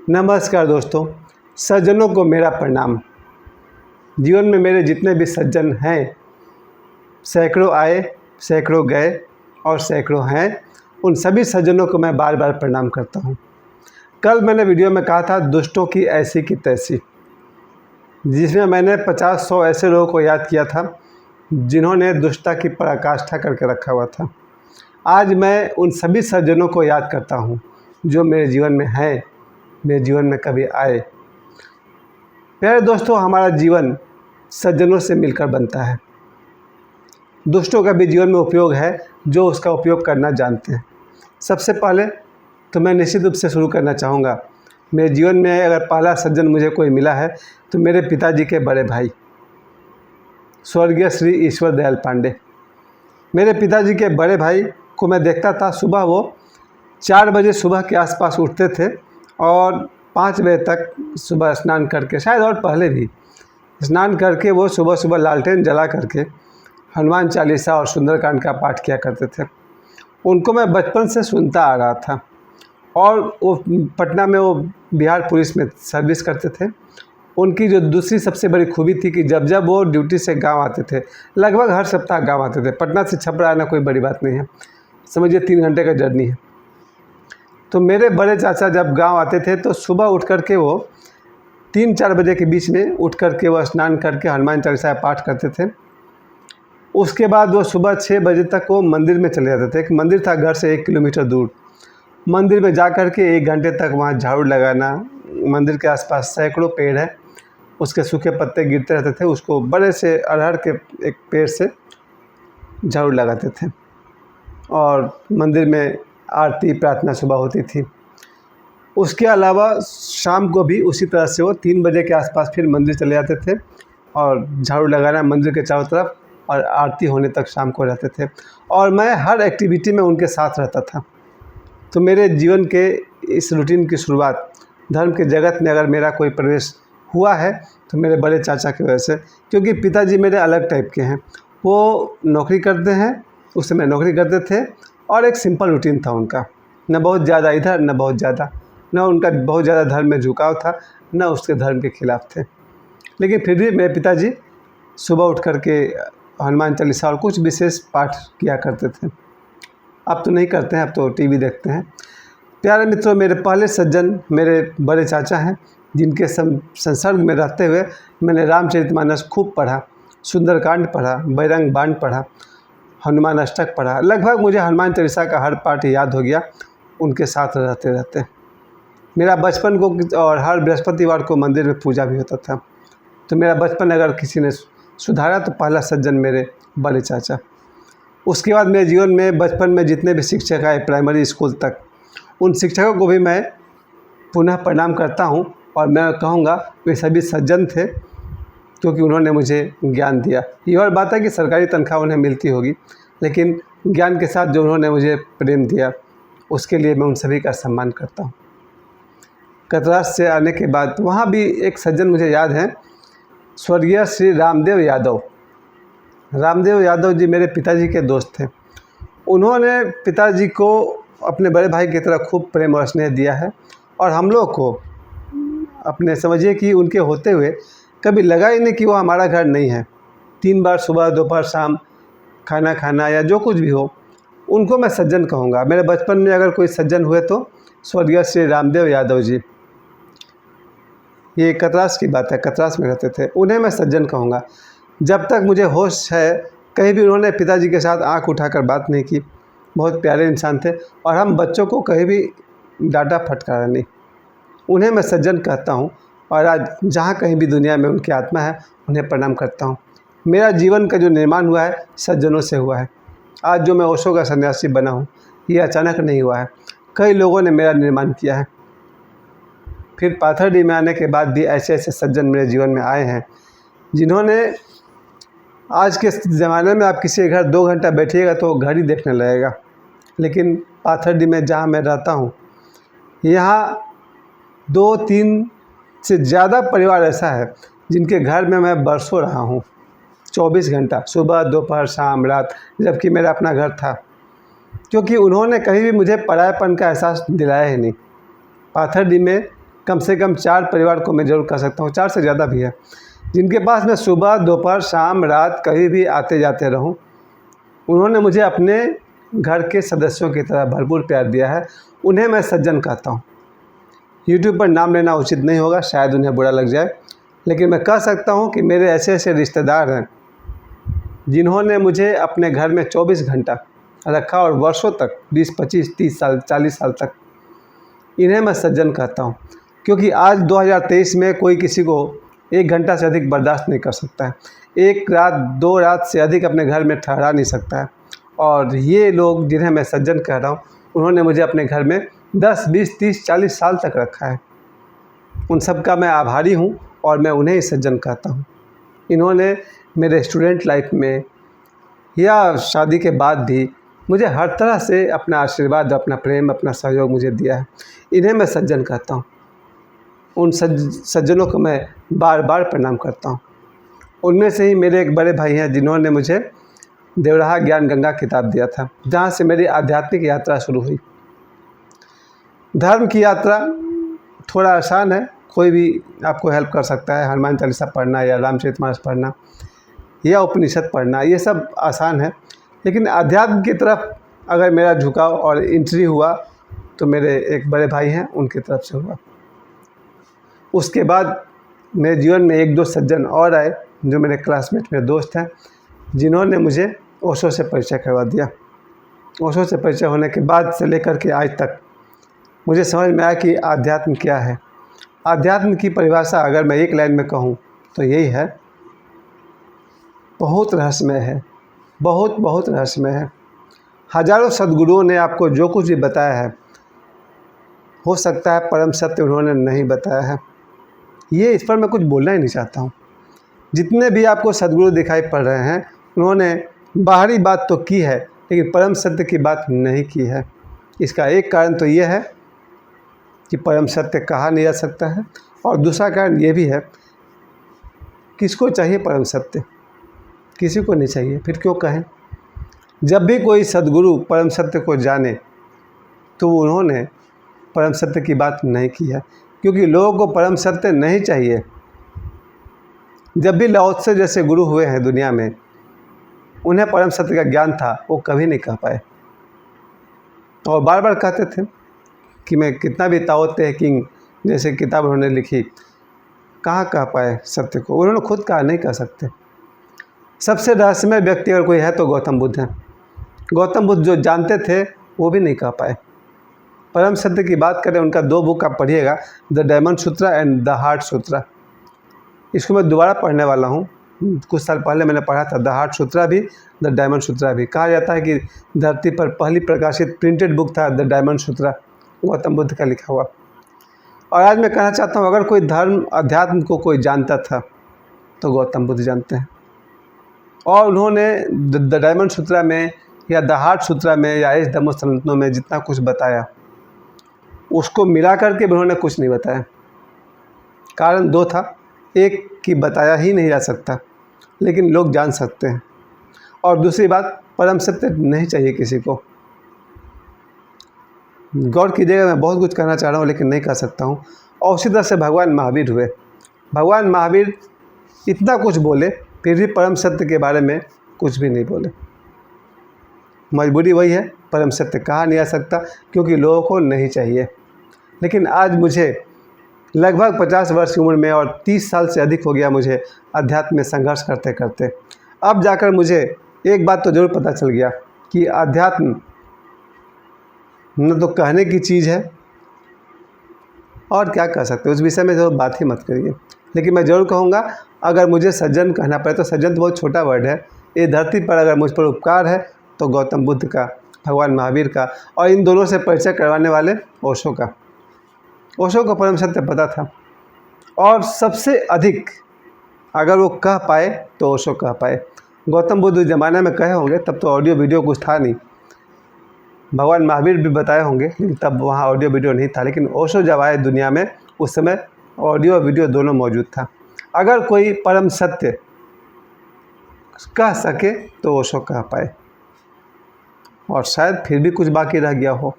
नमस्कार दोस्तों, सज्जनों को मेरा प्रणाम। जीवन में मेरे जितने भी सज्जन हैं, सैकड़ों आए, सैकड़ों गए और सैकड़ों हैं, उन सभी सज्जनों को मैं बार बार प्रणाम करता हूं। कल मैंने वीडियो में कहा था दुष्टों की ऐसी की तैसी, जिसमें मैंने 50-100 ऐसे लोगों को याद किया था जिन्होंने दुष्टता की पराकाष्ठा करके रखा हुआ था। आज मैं उन सभी सज्जनों को याद करता हूं जो मेरे जीवन में हैं, मेरे जीवन में कभी आए। प्यारे दोस्तों, हमारा जीवन सज्जनों से मिलकर बनता है। दुष्टों का भी जीवन में उपयोग है जो उसका उपयोग करना जानते हैं। सबसे पहले तो मैं निश्चित रूप से शुरू करना चाहूँगा, मेरे जीवन में अगर पहला सज्जन मुझे कोई मिला है तो मेरे पिताजी के बड़े भाई स्वर्गीय श्री ईश्वर दयाल पांडे। मेरे पिताजी के बड़े भाई को मैं देखता था, सुबह वो 4 बजे सुबह के आसपास उठते थे और 5 बजे तक सुबह स्नान करके, शायद और पहले भी स्नान करके, वो सुबह सुबह लालटेन जला करके हनुमान चालीसा और सुंदरकांड का पाठ किया करते थे। उनको मैं बचपन से सुनता आ रहा था और वो पटना में वो बिहार पुलिस में सर्विस करते थे। उनकी जो दूसरी सबसे बड़ी खूबी थी कि जब जब वो ड्यूटी से गांव आते थे, लगभग हर सप्ताह गांव आते थे। पटना से छपरा आना कोई बड़ी बात नहीं है, समझिए 3 घंटे का जर्नी है। तो मेरे बड़े चाचा जब गांव आते थे तो सुबह उठ करके वो 3-4 बजे के बीच में उठ करके वो स्नान करके हनुमान चालीसा पाठ करते थे। उसके बाद वो सुबह 6 बजे तक वो मंदिर में चले जाते थे। एक मंदिर था घर से 1 किलोमीटर दूर। मंदिर में जा कर के 1 घंटे तक वहाँ झाड़ू लगाना। मंदिर के आसपास सैकड़ों पेड़ है, उसके सूखे पत्ते गिरते रहते थे, उसको बड़े से अरहर के एक पेड़ से झाड़ू लगाते थे और मंदिर में आरती प्रार्थना सुबह होती थी। उसके अलावा शाम को भी उसी तरह से वो 3 बजे के आसपास फिर मंदिर चले जाते थे और झाड़ू लगाना मंदिर के चारों तरफ और आरती होने तक शाम को रहते थे। और मैं हर एक्टिविटी में उनके साथ रहता था। तो मेरे जीवन के इस रूटीन की शुरुआत धर्म के जगत में अगर मेरा कोई प्रवेश हुआ है तो मेरे बड़े चाचा की वजह से, क्योंकि पिताजी मेरे अलग टाइप के हैं। वो नौकरी करते हैं, उस समय नौकरी करते थे और एक सिंपल रूटीन था उनका, न बहुत ज़्यादा इधर न बहुत ज़्यादा, न उनका बहुत ज़्यादा धर्म में झुकाव था, न उसके धर्म के खिलाफ थे। लेकिन फिर भी मेरे पिताजी सुबह उठ करके हनुमान चालीसा और कुछ विशेष पाठ किया करते थे। अब तो नहीं करते हैं, अब तो टीवी देखते हैं। प्यारे मित्रों, मेरे पहले सज्जन मेरे बड़े चाचा हैं, जिनके संसर्ग में रहते हुए मैंने रामचरितमानस खूब पढ़ा, सुंदरकांड पढ़ा, बजरंग बाण पढ़ा, हनुमान अष्टक पढ़ा। लगभग मुझे हनुमान चालीसा का हर पाठ याद हो गया उनके साथ रहते रहते। मेरा बचपन को और हर बृहस्पतिवार को मंदिर में पूजा भी होता था। तो मेरा बचपन अगर किसी ने सुधारा तो पहला सज्जन मेरे बड़े चाचा। उसके बाद मेरे जीवन में बचपन में जितने भी शिक्षक आए प्राइमरी स्कूल तक, उन शिक्षकों को भी मैं पुनः प्रणाम करता हूँ और मैं कहूँगा वे सभी सज्जन थे, क्योंकि उन्होंने मुझे ज्ञान दिया। ये और बात है कि सरकारी तनख्वाह उन्हें मिलती होगी, लेकिन ज्ञान के साथ जो उन्होंने मुझे प्रेम दिया उसके लिए मैं उन सभी का सम्मान करता हूँ। कतरास से आने के बाद वहाँ भी एक सज्जन मुझे याद हैं, स्वर्गीय श्री रामदेव यादव। रामदेव यादव जी मेरे पिताजी के दोस्त थे। उन्होंने पिताजी को अपने बड़े भाई की तरह खूब प्रेम और स्नेह दिया है और हम लोग को अपने, समझिए कि उनके होते हुए कभी लगा ही नहीं कि वो हमारा घर नहीं है। 3 बार सुबह दोपहर शाम खाना खाना या जो कुछ भी हो, उनको मैं सज्जन कहूँगा। मेरे बचपन में अगर कोई सज्जन हुए तो स्वर्गीय श्री रामदेव यादव जी, ये कतरास की बात है, कतरास में रहते थे, उन्हें मैं सज्जन कहूँगा। जब तक मुझे होश है कहीं भी उन्होंने पिताजी के साथ आँख उठाकर बात नहीं की। बहुत प्यारे इंसान थे और हम बच्चों को कहीं भी डांटा फटकारा नहीं। उन्हें मैं सज्जन कहता हूँ और आज जहाँ कहीं भी दुनिया में उनकी आत्मा है, उन्हें प्रणाम करता हूँ। मेरा जीवन का जो निर्माण हुआ है सज्जनों से हुआ है। आज जो मैं ओशो का सन्यासी बना हूँ, ये अचानक नहीं हुआ है, कई लोगों ने मेरा निर्माण किया है। फिर पाथरडी में आने के बाद भी ऐसे ऐसे सज्जन मेरे जीवन में आए हैं, जिन्होंने, आज के ज़माने में आप किसी के घर 2 घंटा बैठिएगा तो घर ही देखने लगेगा, लेकिन पाथरडी में जहाँ मैं रहता हूँ, यहाँ 2-3 से ज़्यादा परिवार ऐसा है जिनके घर में मैं बरसों रहा हूँ, 24 घंटा, सुबह दोपहर शाम रात, जबकि मेरा अपना घर था। क्योंकि उन्होंने कहीं भी मुझे परायापन का एहसास दिलाया ही नहीं। पाथरडी में कम से कम 4 परिवार को मैं ज़रूर कह सकता हूँ, 4 से ज़्यादा भी है, जिनके पास मैं सुबह, दोपहर, शाम, रात कहीं भी आते जाते रहूँ। उन्होंने मुझे अपने घर के सदस्यों की तरह भरपूर प्यार दिया है। उन्हें मैं सज्जन कहता हूँ। यूट्यूब पर नाम लेना उचित नहीं होगा, शायद उन्हें बुरा लग जाए, लेकिन मैं कह सकता हूँ कि मेरे ऐसे ऐसे रिश्तेदार हैं जिन्होंने मुझे अपने घर में 24 घंटा रखा और वर्षों तक, 20, 25, 30 साल, 40 साल तक। इन्हें मैं सज्जन कहता हूँ, क्योंकि आज 2023 में कोई किसी को 1 घंटा से अधिक बर्दाश्त नहीं कर सकता है, 1 रात 2 रात से अधिक अपने घर में ठहरा नहीं सकता है। और ये लोग जिन्हें मैं सज्जन कह रहा हूँ, उन्होंने मुझे अपने घर में 10, 20, 30, 40 साल तक रखा है। उन सब का मैं आभारी हूँ और मैं उन्हें ही सज्जन कहता हूँ। इन्होंने मेरे स्टूडेंट लाइफ में या शादी के बाद भी मुझे हर तरह से अपना आशीर्वाद, अपना प्रेम, अपना सहयोग मुझे दिया है। इन्हें मैं सज्जन कहता हूँ। उन सज्जनों को मैं बार बार प्रणाम करता हूँ। उनमें से ही मेरे एक बड़े भाई हैं जिन्होंने मुझे देवराहा ज्ञान गंगा किताब दिया था, जहाँ से मेरी आध्यात्मिक यात्रा शुरू हुई। धर्म की यात्रा थोड़ा आसान है, कोई भी आपको हेल्प कर सकता है। हनुमान चालीसा पढ़ना या रामचरितमानस पढ़ना या उपनिषद पढ़ना, ये सब आसान है। लेकिन अध्यात्म की तरफ अगर मेरा झुकाव और एंट्री हुआ तो मेरे एक बड़े भाई हैं, उनकी तरफ से हुआ। उसके बाद मेरे जीवन में 1-2 सज्जन और आए जो मेरे क्लासमेट, मेरे दोस्त हैं, जिन्होंने मुझे ओशो से परिचय करवा दिया। ओशो से परिचय होने के बाद से लेकर के आज तक मुझे समझ में आया कि आध्यात्म क्या है। आध्यात्म की परिभाषा अगर मैं एक लाइन में कहूँ तो यही है, बहुत रहस्यमय है, बहुत बहुत रहस्यमय है। हजारों सद्गुरुओं ने आपको जो कुछ भी बताया है, हो सकता है परम सत्य उन्होंने नहीं बताया है। ये इस पर मैं कुछ बोलना ही नहीं चाहता हूँ। जितने भी आपको सद्गुरु दिखाई पड़ रहे हैं, उन्होंने बाहरी बात तो की है, लेकिन परम सत्य की बात नहीं की है। इसका एक कारण तो ये है कि परम सत्य कहा नहीं जा सकता है, और दूसरा कारण ये भी है, किसको चाहिए परम सत्य? किसी को नहीं चाहिए, फिर क्यों कहें? जब भी कोई सद्गुरु परम सत्य को जाने तो उन्होंने परम सत्य की बात नहीं की है, क्योंकि लोगों को परम सत्य नहीं चाहिए। जब भी लाओ त्से जैसे गुरु हुए हैं दुनिया में, उन्हें परम सत्य का ज्ञान था, वो कभी नहीं कह पाए और बार बार कहते थे कि मैं कितना भी ताओ ते किंग जैसे किताब उन्होंने लिखी, कहाँ कह पाए सत्य को। उन्होंने खुद कहा नहीं कह सकते। सबसे रहस्यमय व्यक्ति अगर कोई है तो गौतम बुद्ध हैं। गौतम बुद्ध जो जानते थे वो भी नहीं कह पाए। परम सत्य की बात करें, उनका 2 बुक आप पढ़िएगा, the diamond sutra and the heart sutra. इसको मैं दोबारा पढ़ने वाला हूँ। कुछ साल पहले मैंने पढ़ा था, द हार्ट सूत्रा भी, द डायमंड सूत्रा भी। कहा जाता है कि धरती पर पहली प्रकाशित प्रिंटेड बुक था द डायमंड सूत्रा, गौतम बुद्ध का लिखा हुआ। और आज मैं कहना चाहता हूँ, अगर कोई धर्म, अध्यात्म को कोई जानता था तो गौतम बुद्ध जानते हैं। और उन्होंने द डायमंड सूत्रा में या द हार्ट सूत्रा में या इस धम्मोसंतनों में जितना कुछ बताया, उसको मिला करके भी उन्होंने कुछ नहीं बताया। कारण 2 था, एक कि बताया ही नहीं जा सकता, लेकिन लोग जान सकते हैं, और दूसरी बात, परम सत्य नहीं चाहिए किसी को। गौर कीजिएगा, मैं बहुत कुछ कहना चाह रहा हूँ लेकिन नहीं कह सकता हूँ। और उसी तरह से भगवान महावीर हुए। भगवान महावीर इतना कुछ बोले, फिर भी परम सत्य के बारे में कुछ भी नहीं बोले। मजबूरी वही है, परम सत्य कहा नहीं जा सकता क्योंकि लोगों को नहीं चाहिए। लेकिन आज मुझे लगभग 50 वर्ष की उम्र में, और 30 साल से अधिक हो गया मुझे अध्यात्म में संघर्ष करते करते, अब जाकर मुझे एक बात तो ज़रूर पता चल गया कि अध्यात्म न तो कहने की चीज़ है, और क्या कह सकते, उस विषय में तो बात ही मत करिए। लेकिन मैं ज़रूर कहूँगा, अगर मुझे सज्जन कहना पड़े तो सज्जन तो बहुत छोटा वर्ड है। ये धरती पर अगर मुझ पर उपकार है तो गौतम बुद्ध का, भगवान महावीर का, और इन दोनों से परिचय करवाने वाले ओशो का। ओशो को परम सत्य पता था, और सबसे अधिक अगर वो कह पाए तो ओशो कह पाए। गौतम बुद्ध ज़माने में कहे होंगे, तब तो ऑडियो वीडियो कुछ था नहीं। भगवान महावीर भी बताए होंगे, लेकिन तब वहाँ ऑडियो वीडियो नहीं था। लेकिन ओशो जब आए दुनिया में, उस समय ऑडियो वीडियो दोनों मौजूद था। अगर कोई परम सत्य कह सके तो ओशो कह पाए, और शायद फिर भी कुछ बाकी रह गया हो।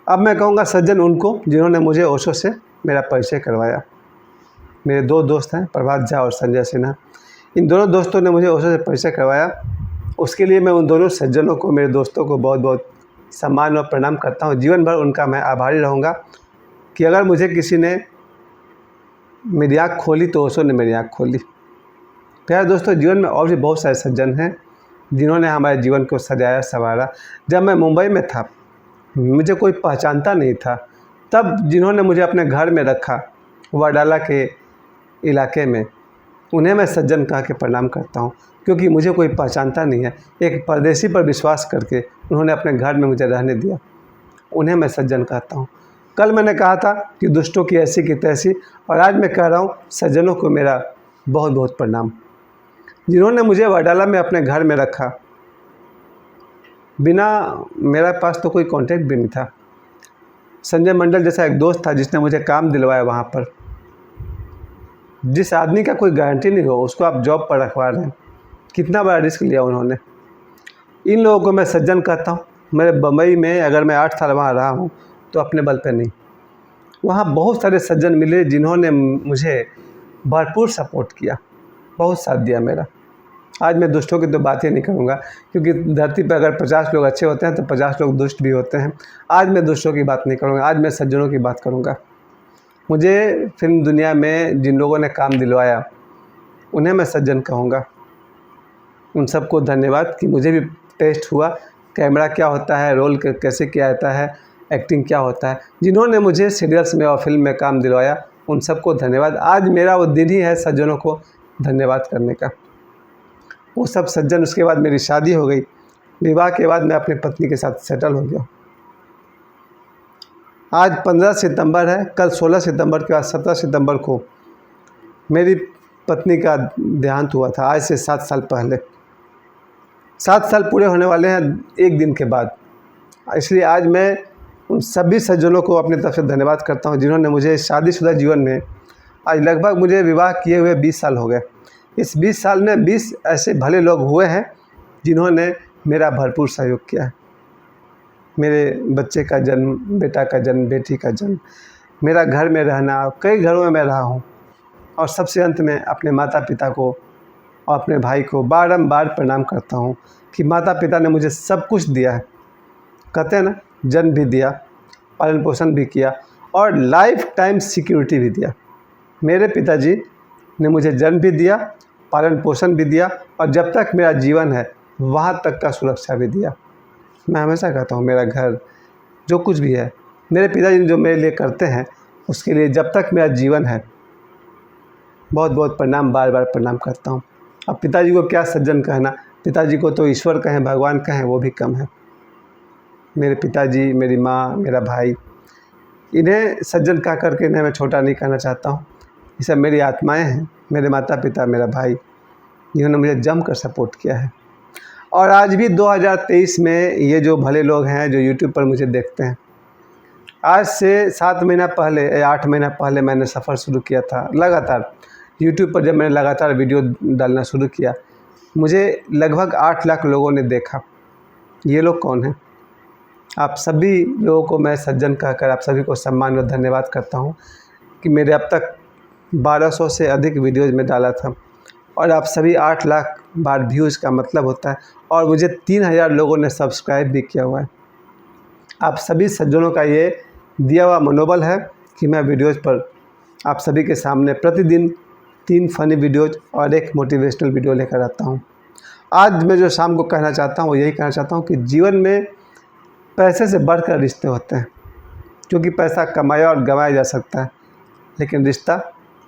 अब मैं कहूँगा सज्जन उनको जिन्होंने मुझे ओशो से मेरा परिचय करवाया। मेरे 2 दोस्त हैं, प्रभात झा और संजय सिन्हा। इन दोनों दोस्तों ने मुझे ओशो से परिचय करवाया। उसके लिए मैं उन दोनों सज्जनों को, मेरे दोस्तों को बहुत बहुत सम्मान और प्रणाम करता हूँ। जीवन भर उनका मैं आभारी रहूँगा कि अगर मुझे किसी ने मेरी आँख खोली तो ओशो ने मेरी आँख खोली। प्यारे दोस्तों, जीवन में और भी बहुत सारे सज्जन हैं जिन्होंने हमारे जीवन को सजाया संवारा। जब मैं मुंबई में था, मुझे कोई पहचानता नहीं था, तब जिन्होंने मुझे अपने घर में रखा वडाला के इलाके में, उन्हें मैं सज्जन कह के प्रणाम करता हूँ, क्योंकि मुझे कोई पहचानता नहीं है। एक परदेसी पर विश्वास करके उन्होंने अपने घर में मुझे रहने दिया, उन्हें मैं सज्जन कहता हूँ। कल मैंने कहा था कि दुष्टों की ऐसी की तैसी, और आज मैं कह रहा हूँ सज्जनों को मेरा बहुत बहुत प्रणाम, जिन्होंने मुझे वडाला में अपने घर में रखा। बिना मेरा पास तो कोई कांटेक्ट भी नहीं था। संजय मंडल जैसा एक दोस्त था जिसने मुझे काम दिलवाया वहाँ पर। जिस आदमी का कोई गारंटी नहीं हो उसको आप जॉब पर रखवा रहे हैं, कितना बड़ा रिस्क लिया उन्होंने। इन लोगों को मैं सज्जन कहता हूँ। मेरे बम्बई में अगर मैं 8 साल वहाँ रहा हूँ तो अपने बल पे नहीं, वहाँ बहुत सारे सज्जन मिले जिन्होंने मुझे भरपूर सपोर्ट किया, बहुत साथ दिया मेरा। आज मैं दुष्टों की तो बात ही नहीं करूँगा, क्योंकि धरती पर अगर 50 लोग अच्छे होते हैं तो 50 लोग दुष्ट भी होते हैं। आज मैं दुष्टों की बात नहीं करूँगा, आज मैं सज्जनों की बात करूँगा। मुझे फिल्म दुनिया में जिन लोगों ने काम दिलवाया उन्हें मैं सज्जन कहूँगा। उन सबको धन्यवाद कि मुझे भी टेस्ट हुआ कैमरा क्या होता है, रोल कैसे किया जाता है, एक्टिंग क्या होता है। जिन्होंने मुझे सीरियल्स में और फिल्म में काम दिलवाया उन सबको धन्यवाद। आज मेरा वो दिन ही है सज्जनों को धन्यवाद करने का। वो सब सज्जन, उसके बाद मेरी शादी हो गई। विवाह के बाद मैं अपनी पत्नी के साथ सेटल हो गया। आज 15 सितंबर है, कल 16 सितंबर के बाद 17 सितंबर को मेरी पत्नी का देहांत हुआ था। आज से 7 साल पहले, 7 साल पूरे होने वाले हैं एक दिन के बाद। इसलिए आज मैं उन सभी सज्जनों को अपनी तरफ से धन्यवाद करता हूं जिन्होंने मुझे शादीशुदा जीवन में, आज लगभग मुझे विवाह किए हुए 20 साल हो गए। इस 20 साल में 20 ऐसे भले लोग हुए हैं जिन्होंने मेरा भरपूर सहयोग किया है। मेरे बच्चे का जन्म, बेटा का जन्म, बेटी का जन्म, मेरा घर में रहना, कई घरों में मैं रहा हूँ, और सबसे अंत में अपने माता पिता को और अपने भाई को बारंबार प्रणाम करता हूँ कि माता पिता ने मुझे सब कुछ दिया है। कहते हैं ना, जन्म भी दिया, पालन पोषण भी किया और लाइफ टाइम सिक्योरिटी भी दिया। मेरे पिताजी ने मुझे जन्म भी दिया, पालन पोषण भी दिया, और जब तक मेरा जीवन है वहाँ तक का सुरक्षा भी दिया। मैं हमेशा कहता हूँ मेरा घर जो कुछ भी है, मेरे पिताजी जो मेरे लिए करते हैं उसके लिए जब तक मेरा जीवन है बहुत बहुत प्रणाम, बार बार प्रणाम करता हूँ। अब पिताजी को क्या सज्जन कहना, पिताजी को तो ईश्वर कहें, भगवान कहें, वो भी कम है। मेरे पिताजी, मेरी माँ, मेरा भाई, इन्हें सज्जन कह करके इन्हें मैं छोटा नहीं कहना चाहता हूँ। ये सब मेरी आत्माएँ हैं, मेरे माता पिता, मेरा भाई, जिन्होंने मुझे जम कर सपोर्ट किया है। और आज भी 2023 में ये जो भले लोग हैं जो यूट्यूब पर मुझे देखते हैं, आज से 7 महीना पहले या 8 महीना पहले मैंने सफ़र शुरू किया था लगातार यूट्यूब पर। जब मैंने लगातार वीडियो डालना शुरू किया, मुझे लगभग 8 लाख लोगों ने देखा। ये लोग कौन हैं? आप सभी लोगों को मैं सज्जन कहकर आप सभी को सम्मान और धन्यवाद करता हूँ कि मेरे अब तक 1200 से अधिक वीडियोज़ में डाला था, और आप सभी 8 लाख बार व्यूज़ का मतलब होता है, और मुझे 3000 लोगों ने सब्सक्राइब भी किया हुआ है। आप सभी सज्जनों का ये दिया हुआ मनोबल है कि मैं वीडियोज़ पर आप सभी के सामने प्रतिदिन 3 फ़नी वीडियोज़ और 1 मोटिवेशनल वीडियो लेकर आता हूँ। आज मैं जो शाम को कहना चाहता हूँ वो यही कहना चाहता हूँ कि जीवन में पैसे से बढ़कर रिश्ते होते हैं, क्योंकि पैसा कमाया और गंवाया जा सकता है, लेकिन रिश्ता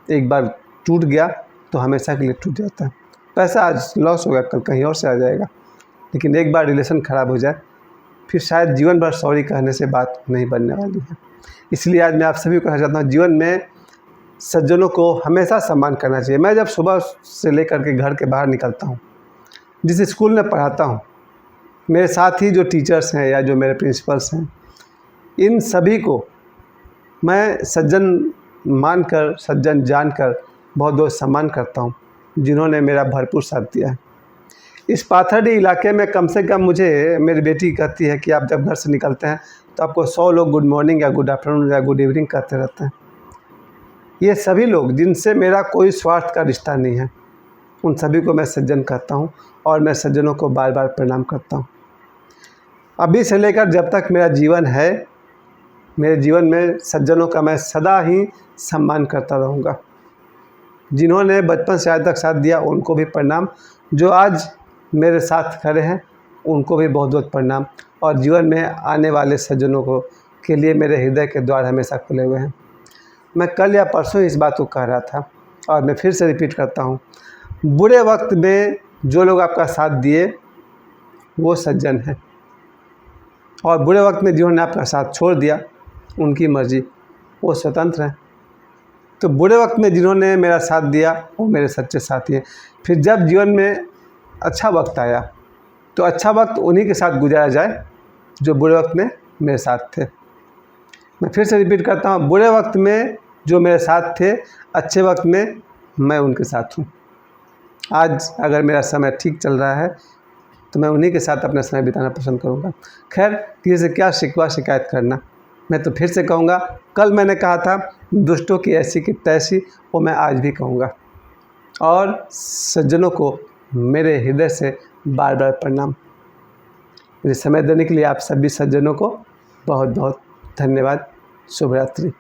एक बार टूट गया तो हमेशा के लिए टूट जाता है। पैसा आज लॉस होगा, कल कहीं और से आ जाएगा, लेकिन एक बार रिलेशन ख़राब हो जाए फिर शायद जीवन भर सॉरी कहने से बात नहीं बनने वाली है। इसलिए आज मैं आप सभी को कहना चाहता हूँ, जीवन में सज्जनों को हमेशा सम्मान करना चाहिए। मैं जब सुबह से लेकर के घर के बाहर निकलता हूँ, जिस स्कूल में पढ़ाता हूँ, मेरे साथ ही जो टीचर्स हैं या जो मेरे प्रिंसिपल्स हैं, इन सभी को मैं सज्जन मानकर, सज्जन जानकर बहुत बहुत सम्मान करता हूँ, जिन्होंने मेरा भरपूर साथ दिया है। इस पाथरडी इलाके में कम से कम मुझे मेरी बेटी कहती है कि आप जब घर से निकलते हैं तो आपको 100 लोग गुड मॉर्निंग या गुड आफ्टरनून या गुड इवनिंग कहते रहते हैं। ये सभी लोग जिनसे मेरा कोई स्वार्थ का रिश्ता नहीं है, उन सभी को मैं सज्जन कहता हूँ और मैं सज्जनों को बार बार प्रणाम करता हूँ। अभी से लेकर जब तक मेरा जीवन है, मेरे जीवन में सज्जनों का मैं सदा ही सम्मान करता रहूँगा। जिन्होंने बचपन से आज तक साथ दिया उनको भी प्रणाम, जो आज मेरे साथ खड़े हैं उनको भी बहुत बहुत प्रणाम, और जीवन में आने वाले सज्जनों को के लिए मेरे हृदय के द्वार हमेशा खुले हुए हैं। मैं कल या परसों इस बात को कह रहा था और मैं फिर से रिपीट करता हूँ, बुरे वक्त में जो लोग आपका साथ दिए वो सज्जन हैं, और बुरे वक्त में जिन्होंने आपका साथ छोड़ दिया उनकी मर्ज़ी, वो स्वतंत्र हैं। तो बुरे वक्त में जिन्होंने मेरा साथ दिया वो मेरे सच्चे साथी हैं। फिर जब जीवन में अच्छा वक्त आया तो अच्छा वक्त उन्हीं के साथ गुजारा जाए जो बुरे वक्त में मेरे साथ थे। मैं फिर से रिपीट करता हूँ, बुरे वक्त में जो मेरे साथ थे, अच्छे वक्त में मैं उनके साथ हूँ। आज अगर मेरा समय ठीक चल रहा है तो मैं उन्हीं के साथ अपना समय बिताना पसंद करूँगा। खैर, किसी से क्या शिकवा शिकायत करना। मैं तो फिर से कहूँगा, कल मैंने कहा था दुष्टों की ऐसी की तैसी, वो मैं आज भी कहूँगा। और सज्जनों को मेरे हृदय से बार बार प्रणाम। मुझे समय देने के लिए आप सभी सज्जनों को बहुत बहुत धन्यवाद। शुभ रात्रि।